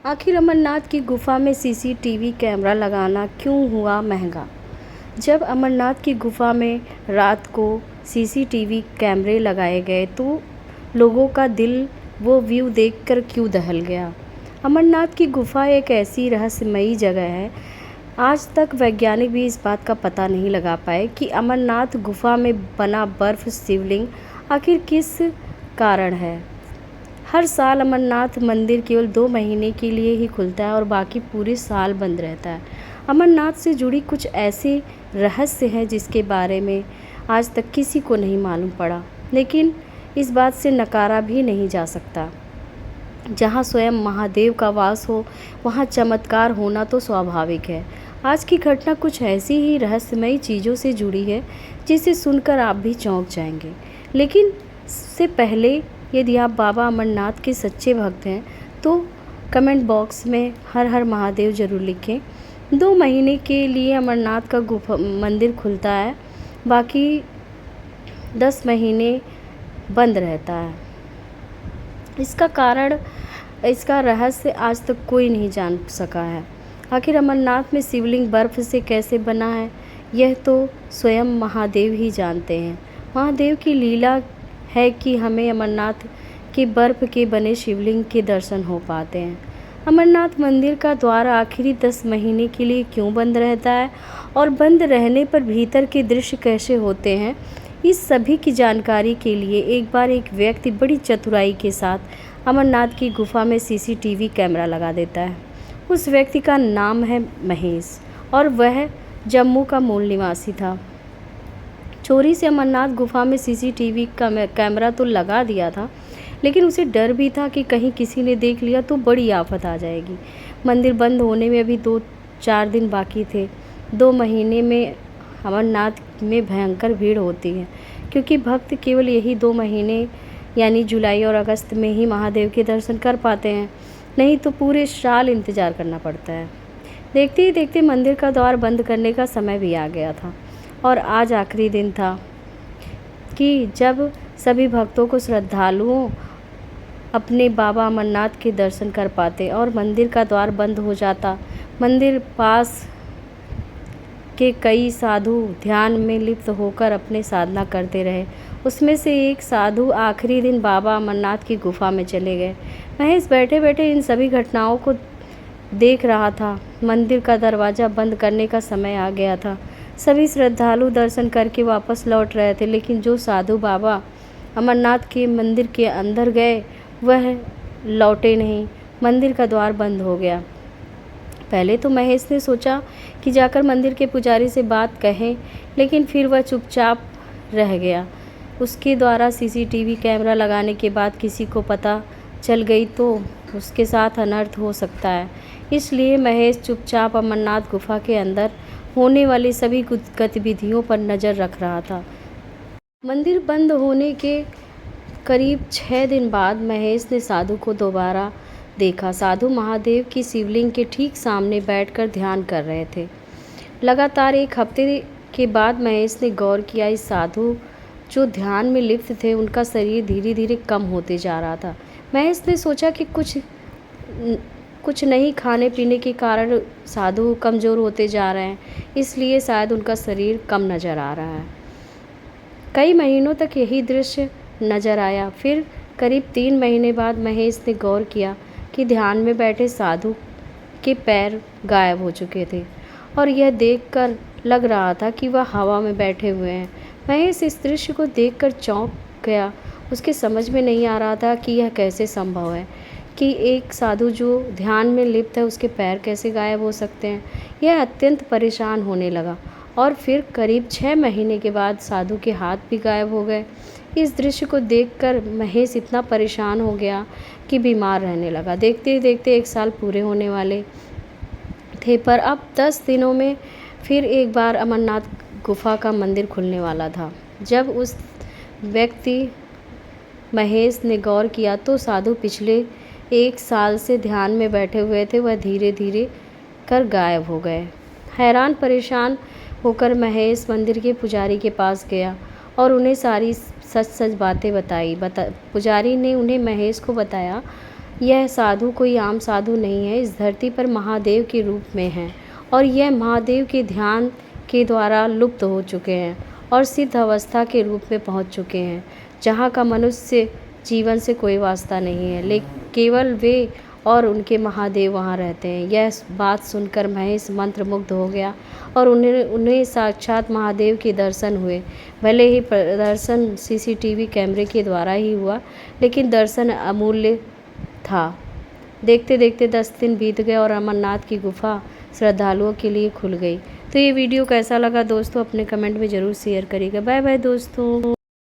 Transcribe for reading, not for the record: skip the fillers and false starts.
आखिर अमरनाथ की गुफा में सीसीटीवी कैमरा लगाना क्यों हुआ महंगा? जब अमरनाथ की गुफा में रात को सीसीटीवी कैमरे लगाए गए तो लोगों का दिल वो व्यू देखकर क्यों दहल गया? अमरनाथ की गुफा एक ऐसी रहस्यमयी जगह है, आज तक वैज्ञानिक भी इस बात का पता नहीं लगा पाए कि अमरनाथ गुफा में बना बर्फ शिवलिंग आखिर किस कारण है। हर साल अमरनाथ मंदिर केवल 2 महीने के लिए ही खुलता है और बाकी पूरे साल बंद रहता है। अमरनाथ से जुड़ी कुछ ऐसे रहस्य हैं जिसके बारे में आज तक किसी को नहीं मालूम पड़ा, लेकिन इस बात से नकारा भी नहीं जा सकता। जहाँ स्वयं महादेव का वास हो वहाँ चमत्कार होना तो स्वाभाविक है। आज की घटना कुछ ऐसी ही रहस्यमयी चीज़ों से जुड़ी है जिसे सुनकर आप भी चौंक जाएंगे। लेकिन इससे पहले, यदि आप बाबा अमरनाथ के सच्चे भक्त हैं तो कमेंट बॉक्स में हर हर महादेव ज़रूर लिखें। 2 महीने के लिए अमरनाथ का गुफा मंदिर खुलता है, बाकी 10 महीने बंद रहता है। इसका कारण, इसका रहस्य आज तक कोई नहीं जान सका है। आखिर अमरनाथ में शिवलिंग बर्फ से कैसे बना है, यह तो स्वयं महादेव ही जानते हैं। महादेव की लीला है कि हमें अमरनाथ के बर्फ के बने शिवलिंग के दर्शन हो पाते हैं। अमरनाथ मंदिर का द्वार आखिरी 10 महीने के लिए क्यों बंद रहता है और बंद रहने पर भीतर के दृश्य कैसे होते हैं, इस सभी की जानकारी के लिए एक बार एक व्यक्ति बड़ी चतुराई के साथ अमरनाथ की गुफा में सीसीटीवी कैमरा लगा देता है। उस व्यक्ति का नाम है महेश और वह जम्मू का मूल निवासी था। चोरी से अमरनाथ गुफा में सीसीटीवी कैमरा तो लगा दिया था, लेकिन उसे डर भी था कि कहीं किसी ने देख लिया तो बड़ी आफत आ जाएगी। मंदिर बंद होने में अभी 2-4 दिन बाकी थे। 2 महीने में अमरनाथ में भयंकर भीड़ होती है, क्योंकि भक्त केवल यही 2 महीने यानी जुलाई और अगस्त में ही महादेव के दर्शन कर पाते हैं, नहीं तो पूरे साल इंतज़ार करना पड़ता है। देखते ही देखते मंदिर का द्वार बंद करने का समय भी आ गया था और आज आखिरी दिन था कि जब सभी भक्तों को श्रद्धालुओं अपने बाबा अमरनाथ के दर्शन कर पाते और मंदिर का द्वार बंद हो जाता। मंदिर पास के कई साधु ध्यान में लिप्त होकर अपने साधना करते रहे। उसमें से एक साधु आखिरी दिन बाबा अमरनाथ की गुफा में चले गए। महेश बैठे बैठे इन सभी घटनाओं को देख रहा था। मंदिर का दरवाज़ा बंद करने का समय आ गया था। सभी श्रद्धालु दर्शन करके वापस लौट रहे थे, लेकिन जो साधु बाबा अमरनाथ के मंदिर के अंदर गए वह लौटे नहीं। मंदिर का द्वार बंद हो गया। पहले तो महेश ने सोचा कि जाकर मंदिर के पुजारी से बात कहें, लेकिन फिर वह चुपचाप रह गया। उसके द्वारा सीसीटीवी कैमरा लगाने के बाद किसी को पता चल गई तो उसके साथ अनर्थ हो सकता है। इसलिए महेश चुपचाप अमरनाथ गुफा के अंदर होने वाली सभी गतिविधियों पर नज़र रख रहा था। मंदिर बंद होने के करीब 6 दिन बाद महेश ने साधु को दोबारा देखा। साधु महादेव की शिवलिंग के ठीक सामने बैठकर ध्यान कर रहे थे। लगातार 1 हफ्ते के बाद महेश ने गौर किया, इस साधु जो ध्यान में लिप्त थे उनका शरीर धीरे धीरे कम होते जा रहा था। महेश ने सोचा कि कुछ नहीं खाने पीने के कारण साधु कमज़ोर होते जा रहे हैं, इसलिए शायद उनका शरीर कम नज़र आ रहा है। कई महीनों तक यही दृश्य नज़र आया। फिर करीब 3 महीने बाद महेश ने गौर किया कि ध्यान में बैठे साधु के पैर गायब हो चुके थे और यह देखकर लग रहा था कि वह हवा में बैठे हुए हैं। महेश इस दृश्य को देखकर चौंक गया। उसके समझ में नहीं आ रहा था कि यह कैसे संभव है कि एक साधु जो ध्यान में लिप्त है उसके पैर कैसे गायब हो सकते हैं। यह अत्यंत परेशान होने लगा और फिर करीब 6 महीने के बाद साधु के हाथ भी गायब हो गए। इस दृश्य को देखकर महेश इतना परेशान हो गया कि बीमार रहने लगा। देखते ही देखते 1 साल पूरे होने वाले थे, पर अब 10 दिनों में फिर एक बार अमरनाथ गुफा का मंदिर खुलने वाला था। जब उस व्यक्ति महेश ने गौर किया तो साधु पिछले 1 साल से ध्यान में बैठे हुए थे, वह धीरे धीरे कर गायब हो गए। हैरान परेशान होकर महेश मंदिर के पुजारी के पास गया और उन्हें सारी सच सच बातें बताई। पुजारी ने उन्हें महेश को बताया यह साधु कोई आम साधु नहीं है, इस धरती पर महादेव के रूप में हैं और यह महादेव के ध्यान के द्वारा लुप्त हो चुके हैं और सिद्ध अवस्था के रूप में पहुंच चुके हैं, जहां का मनुष्य जीवन से कोई वास्ता नहीं है, लेकिन केवल वे और उनके महादेव वहां रहते हैं। यह बात सुनकर महेश मंत्रमुग्ध हो गया और उन्हें साक्षात महादेव के दर्शन हुए। भले ही दर्शन सीसीटीवी कैमरे के द्वारा ही हुआ, लेकिन दर्शन अमूल्य था। देखते देखते 10 दिन बीत गए और अमरनाथ की गुफा श्रद्धालुओं के लिए खुल गई। तो ये वीडियो कैसा लगा दोस्तों, अपने कमेंट में ज़रूर शेयर करिएगा। बाय बाय दोस्तों।